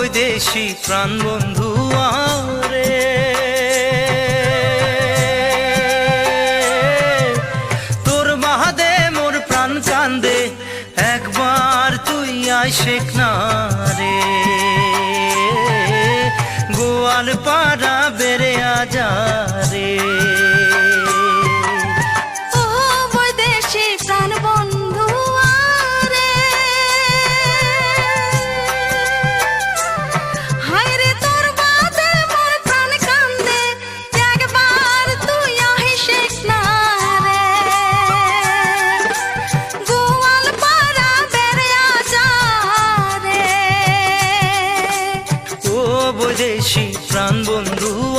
বৈদেশী প্রাণ বন্ধু আরে, তোর বাদে মোর প্রাণ কান্দে, একবার তুই আইসেক না রে। গোয়াল পাড়া বেড়ে আজা রে। বৈদেশী প্রাণ বন্ধু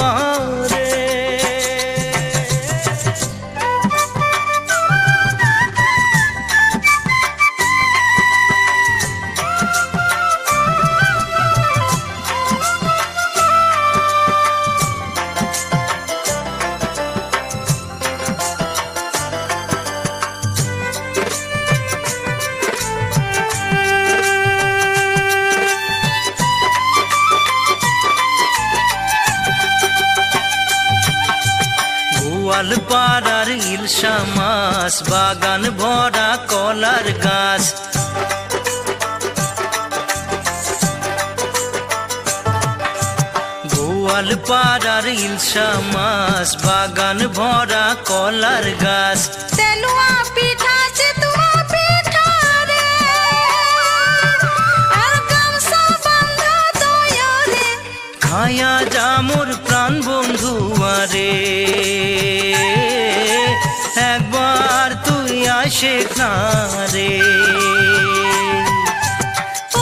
আরে, পাড়ার ইলশা মাছ, বাগান ভরা কলার গাছ। গোয়াল পাড়ার ইলশা মাছ, বাগান ভরা কলার গাছ। তেলুয়া পিঠা চিতুয়া পিঠা রে, আর গামছা বান্ধা দয়ারে, খায়া যা মোর প্রাণ বন্ধু আরে। একবার তুই আইসেক না রে।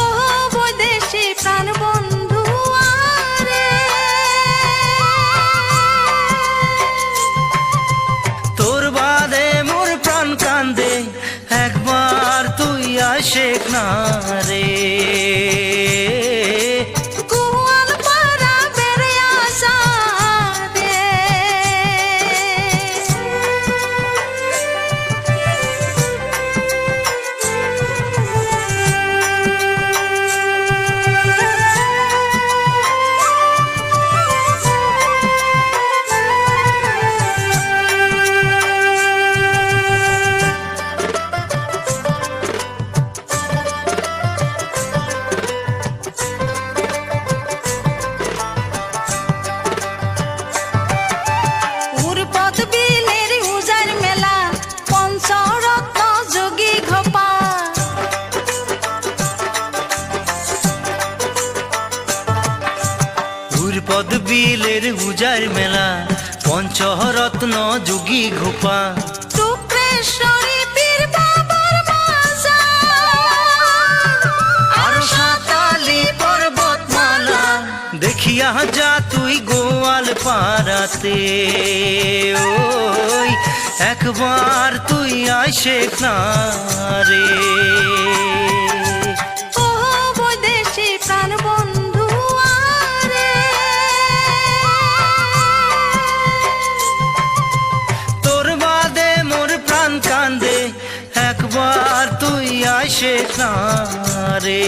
ও বৈদেশী প্রাণ বন্ধু আরে, তোর বাদে মোর প্রাণ কান্দে, একবার তুই আইসেক না রে। পদ বিলের উজার মেলা, পঞ্চরত্ন যোগী ঘোপা। শুক্রেশ্বরী পীর বাবার মাজার, আর সাতালি পর্বতমালা, দেখিয়া যা তুই গোয়াল পাড়াতে। ওই একবার তুই আইসেক না রে। ও বৈদেশী প্রাণ বন্ধু আরে, তোর বাদে মোর প্রাণ কান্দে, একবার তুই আইসেক না রে।